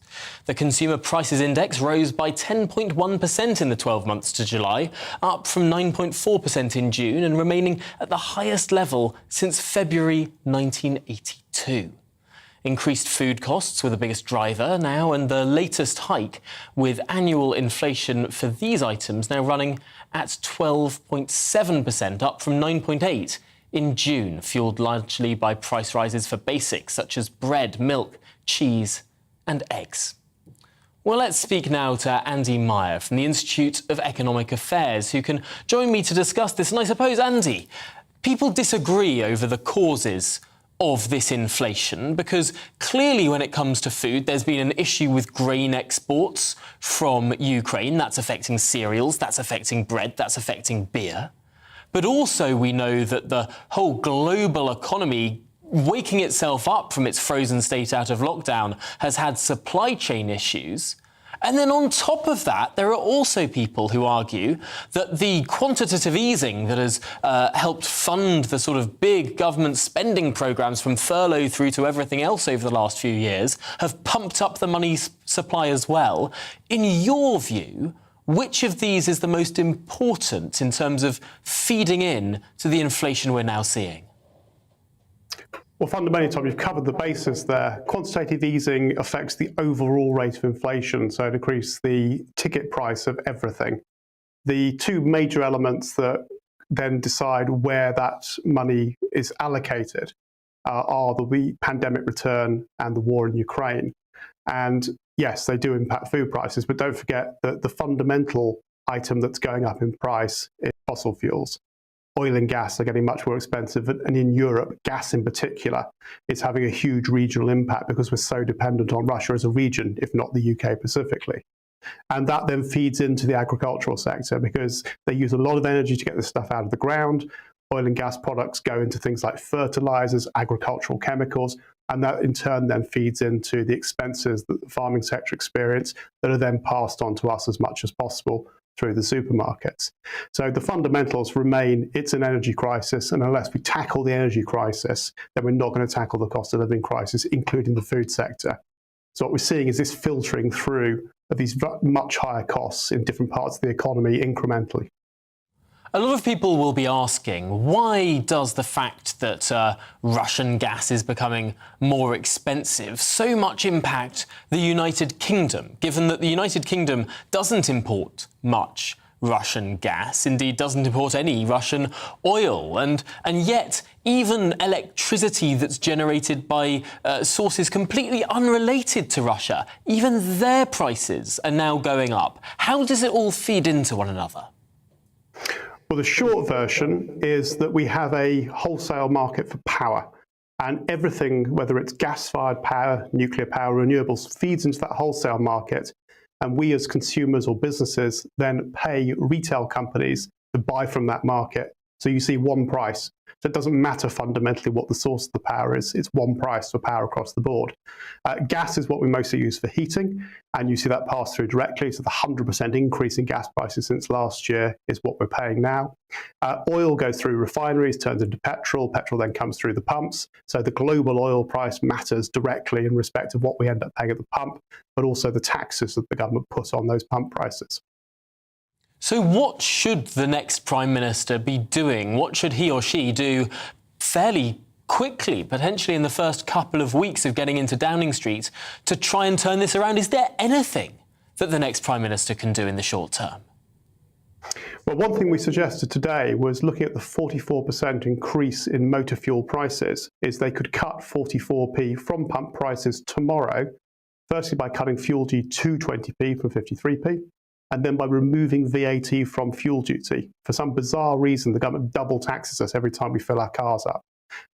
The Consumer Prices Index rose by 10.1% in the 12 months to July, up from 9.4% in June and remaining at the highest level since February 1982. Increased food costs were the biggest driver now, and the latest hike, with annual inflation for these items now running at 12.7%, up from 9.8% in June, fuelled largely by price rises for basics such as bread, milk, cheese and eggs. Well, let's speak now to Andy Meyer from the Institute of Economic Affairs, who can join me to discuss this. And I suppose, Andy, people disagree over the causes of this inflation because clearly when it comes to food, there's been an issue with grain exports from Ukraine. That's affecting cereals, that's affecting bread, that's affecting beer. But also we know that the whole global economy waking itself up from its frozen state out of lockdown has had supply chain issues. And then on top of that, there are also people who argue that the quantitative easing that has helped fund the sort of big government spending programmes from furlough through to everything else over the last few years have pumped up the money supply as well. In your view, which of these is the most important in terms of feeding in to the inflation we're now seeing? Well, fundamentally, Tom, you've covered the basis there. Quantitative easing affects the overall rate of inflation, so it increases the ticket price of everything. The two major elements that then decide where that money is allocated are the pandemic return and the war in Ukraine. And yes, they do impact food prices, but don't forget that the fundamental item that's going up in price is fossil fuels. Oil and gas are getting much more expensive, and in Europe, gas in particular is having a huge regional impact because we're so dependent on Russia as a region, if not the UK specifically. And that then feeds into the agricultural sector because they use a lot of energy to get this stuff out of the ground. Oil and gas products go into things like fertilizers, agricultural chemicals, and that in turn then feeds into the expenses that the farming sector experience that are then passed on to us as much as possible through the supermarkets. So the fundamentals remain, it's an energy crisis, and unless we tackle the energy crisis, then we're not going to tackle the cost of living crisis, including the food sector. So what we're seeing is this filtering through of these much higher costs in different parts of the economy incrementally. A lot of people will be asking, why does the fact that Russian gas is becoming more expensive so much impact the United Kingdom, given that the United Kingdom doesn't import much Russian gas, indeed doesn't import any Russian oil, and yet even electricity that's generated by sources completely unrelated to Russia, even their prices are now going up. How does it all feed into one another? Well, the short version is that we have a wholesale market for power, and everything, whether it's gas-fired power, nuclear power, renewables, feeds into that wholesale market. And we as consumers or businesses then pay retail companies to buy from that market. So you see one price. So it doesn't matter fundamentally what the source of the power is. It's one price for power across the board. Gas is what we mostly use for heating, and you see that pass through directly. So the 100% increase in gas prices since last year is what we're paying now. Oil goes through refineries, turns into petrol. Petrol then comes through the pumps. So the global oil price matters directly in respect of what we end up paying at the pump, but also the taxes that the government put on those pump prices. So what should the next Prime Minister be doing? What should he or she do fairly quickly, potentially in the first couple of weeks of getting into Downing Street, to try and turn this around? Is there anything that the next Prime Minister can do in the short term? Well, one thing we suggested today was looking at the 44% increase in motor fuel prices, is they could cut 44p from pump prices tomorrow, firstly by cutting fuel duty to 20p from 53p, and then by removing VAT from fuel duty. For some bizarre reason, the government double taxes us every time we fill our cars up.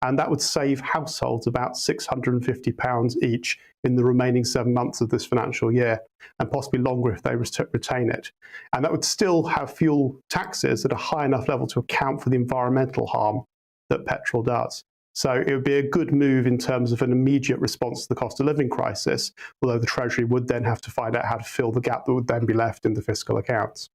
And that would save households about £650 each in the remaining 7 months of this financial year, and possibly longer if they retain it. And that would still have fuel taxes at a high enough level to account for the environmental harm that petrol does. So it would be a good move in terms of an immediate response to the cost of living crisis, although the Treasury would then have to find out how to fill the gap that would then be left in the fiscal accounts.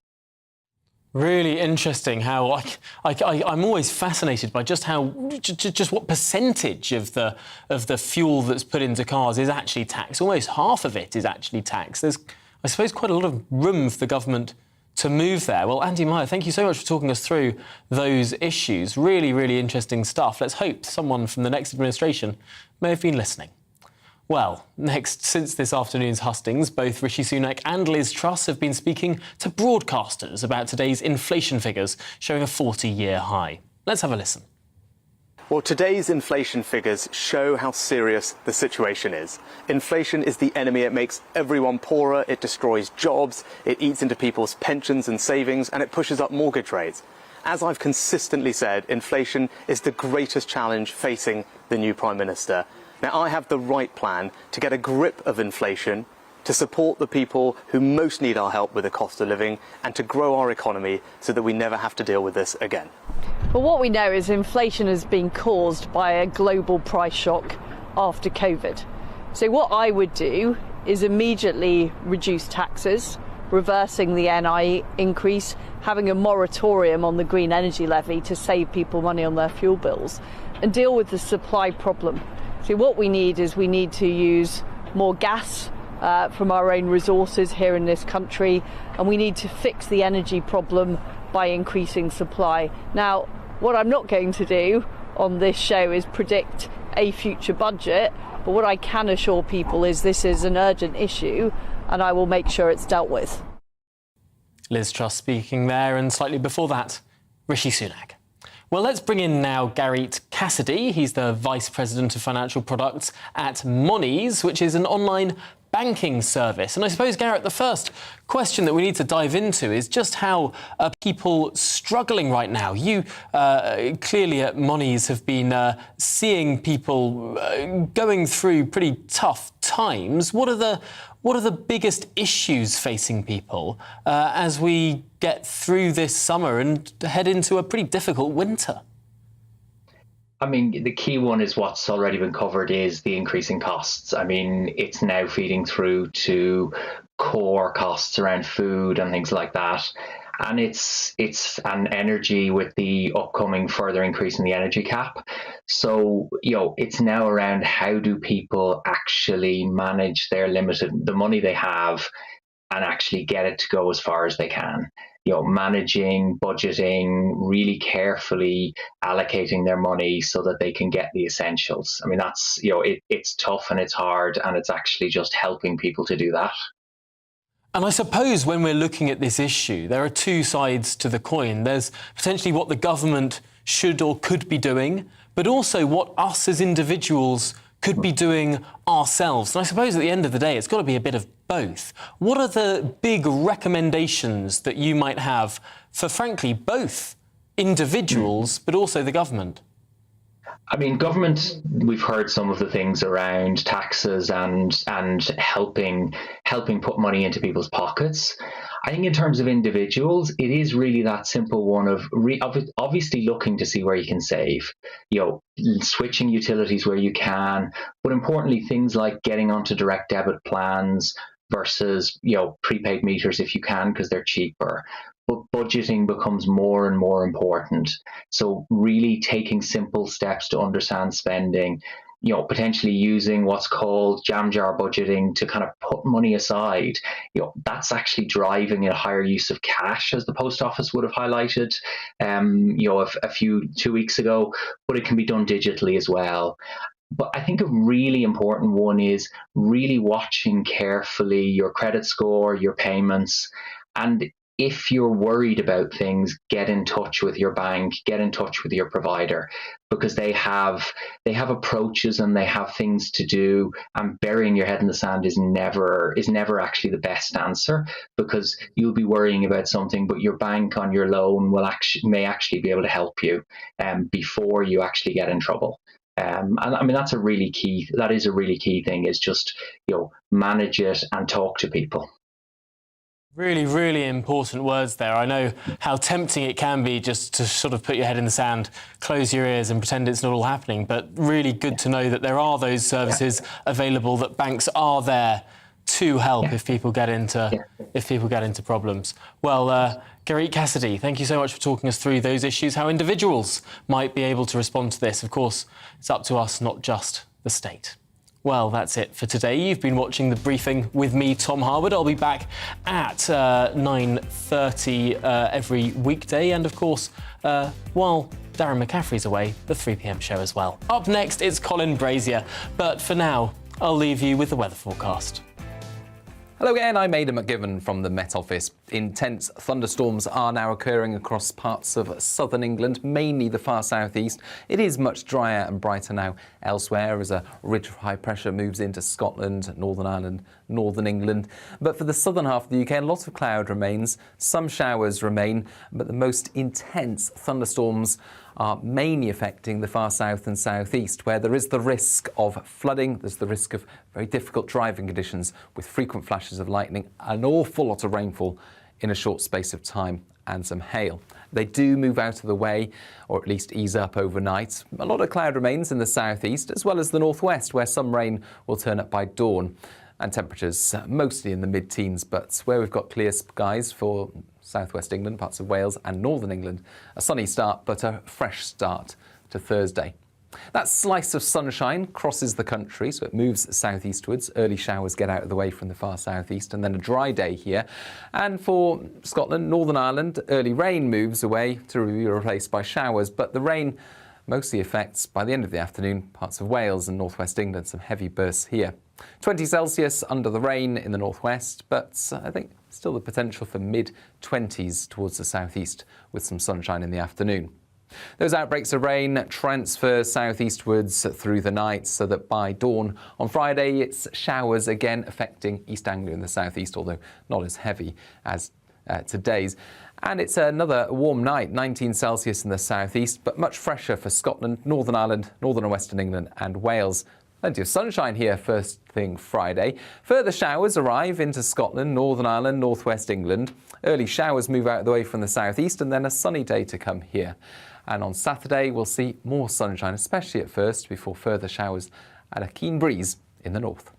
Really interesting how I'm always fascinated by just what percentage of the fuel that's put into cars is actually taxed. Almost half of it is actually taxed. There's, I suppose, quite a lot of room for the government to move there. Well, Andy Meyer, thank you so much for talking us through those issues. Really, really interesting stuff. Let's hope someone from the next administration may have been listening. Well, next, since this afternoon's hustings, both Rishi Sunak and Liz Truss have been speaking to broadcasters about today's inflation figures showing a 40-year high. Let's have a listen. Well, today's inflation figures show how serious the situation is. Inflation is the enemy. It makes everyone poorer, it destroys jobs, it eats into people's pensions and savings, and it pushes up mortgage rates. As I've consistently said, inflation is the greatest challenge facing the new Prime Minister. Now, I have the right plan to get a grip of inflation, to support the people who most need our help with the cost of living, and to grow our economy so that we never have to deal with this again. But what we know is inflation has been caused by a global price shock after COVID. So what I would do is immediately reduce taxes, reversing the NI increase, having a moratorium on the green energy levy to save people money on their fuel bills, and deal with the supply problem. See, what we need to use more gas from our own resources here in this country, and we need to fix the energy problem by increasing supply. Now, what I'm not going to do on this show is predict a future budget, but what I can assure people is this is an urgent issue and I will make sure it's dealt with. Liz Truss speaking there, and slightly before that, Rishi Sunak. Well, let's bring in now Garrett Cassidy. He's the Vice President of Financial Products at Monese, which is an online banking service. And I suppose, Garrett, the first question that we need to dive into is just how are people struggling right now? You clearly at Monese have been seeing people going through pretty tough times. What are the biggest issues facing people as we get through this summer and head into a pretty difficult winter? I mean, the key one is what's already been covered is the increasing costs. I mean, it's now feeding through to core costs around food and things like that. And it's an energy with the upcoming further increase in the energy cap. So, it's now around how do people actually manage their the money they have and actually get it to go as far as they can. Managing, budgeting, really carefully allocating their money so that they can get the essentials. I mean, that's, it's tough and it's hard, and it's actually just helping people to do that. And I suppose when we're looking at this issue, there are two sides to the coin. There's potentially what the government should or could be doing, but also what us as individuals could be doing ourselves. And I suppose at the end of the day, it's got to be a bit of both. What are the big recommendations that you might have for, frankly, both individuals, but also the government? I mean, government, we've heard some of the things around taxes and helping put money into people's pockets. I think in terms of individuals, it is really that simple one of obviously looking to see where you can save, switching utilities where you can, but importantly, things like getting onto direct debit plans versus, prepaid meters if you can, because they're cheaper. But budgeting becomes more and more important. So really taking simple steps to understand spending, potentially using what's called jam jar budgeting to kind of put money aside. That's actually driving a higher use of cash, as the post office would have highlighted, 2 weeks ago, but it can be done digitally as well. But I think a really important one is really watching carefully your credit score, your payments, and if you're worried about things, get in touch with your bank, get in touch with your provider, because they have approaches and they have things to do, and burying your head in the sand is never actually the best answer, because you'll be worrying about something, but your bank on your loan may actually be able to help you before you actually get in trouble. And I mean, that is a really key thing, is just, manage it and talk to people. Really, really important words there. I know how tempting it can be just to sort of put your head in the sand, close your ears and pretend it's not all happening. But really good to know that there are those services available, that banks are there to help if people get into problems. Well, Garrett Cassidy, thank you so much for talking us through those issues, how individuals might be able to respond to this. Of course, it's up to us, not just the state. Well, that's it for today. You've been watching The Briefing with me, Tom Harwood. I'll be back at 9:30 every weekday. And, of course, while Darren McCaffrey's away, the 3 p.m. show as well. Up next, it's Colin Brazier. But for now, I'll leave you with the weather forecast. Hello again, I'm Aidan McGivern from the Met Office. Intense thunderstorms are now occurring across parts of southern England, mainly the far southeast. It is much drier and brighter now elsewhere as a ridge of high pressure moves into Scotland, Northern Ireland, northern England. But for the southern half of the UK, a lot of cloud remains. Some showers remain, but the most intense thunderstorms are mainly affecting the far south and southeast, where there is the risk of flooding. There's the risk of very difficult driving conditions with frequent flashes of lightning, an awful lot of rainfall in a short space of time, and some hail. They do move out of the way, or at least ease up overnight. A lot of cloud remains in the southeast, as well as the northwest, where some rain will turn up by dawn. and temperatures mostly in the mid-teens, but where we've got clear skies for southwest England, parts of Wales and northern England, a sunny start but a fresh start to Thursday. That slice of sunshine crosses the country, so it moves southeastwards. Early showers get out of the way from the far southeast, and then a dry day here. And for Scotland, Northern Ireland, early rain moves away to be replaced by showers, but the rain mostly affects, by the end of the afternoon, parts of Wales and northwest England, some heavy bursts here. 20 Celsius under the rain in the northwest, but I think still the potential for mid-20s towards the southeast with some sunshine in the afternoon. Those outbreaks of rain transfer southeastwards through the night, so that by dawn on Friday it's showers again affecting East Anglia in the southeast, although not as heavy as today's. And it's another warm night, 19 Celsius in the southeast, but much fresher for Scotland, Northern Ireland, Northern and Western England and Wales. Plenty of sunshine here first thing Friday. Further showers arrive into Scotland, Northern Ireland, northwest England. Early showers move out of the way from the southeast, and then a sunny day to come here. And on Saturday, we'll see more sunshine, especially at first, before further showers and a keen breeze in the north.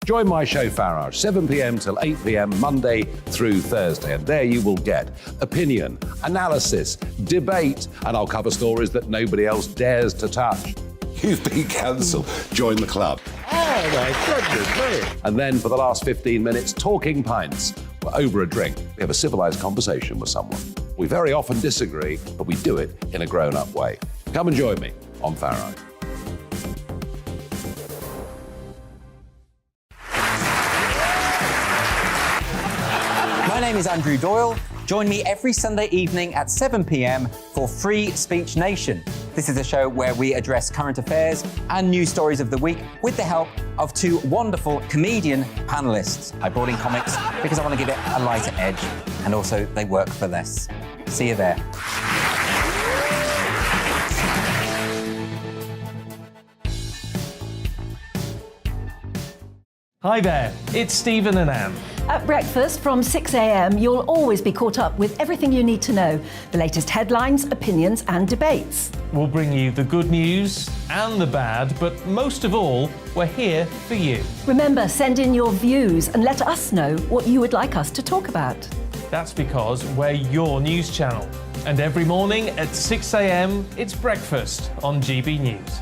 Join my show Farage, 7 p.m. till 8 p.m. Monday through Thursday, and there you will get opinion, analysis, debate, and I'll cover stories that nobody else dares to touch. You've been cancelled. Join the club. Oh my goodness me. And then for the last 15 minutes, talking pints. We're over a drink. We have a civilised conversation with someone. We very often disagree, but we do it in a grown-up way. Come and join me on Farage. My name is Andrew Doyle. Join me every Sunday evening at 7 p.m. for Free Speech Nation. This is a show where we address current affairs and news stories of the week with the help of two wonderful comedian panellists. I brought in comics because I want to give it a lighter edge, and also they work for less. See you there. Hi there, it's Stephen and Anne. At breakfast from 6 a.m, you'll always be caught up with everything you need to know, the latest headlines, opinions and debates. We'll bring you the good news and the bad, but most of all, we're here for you. Remember, send in your views and let us know what you would like us to talk about. That's because we're your news channel. And every morning at 6 a.m, it's breakfast on GB News.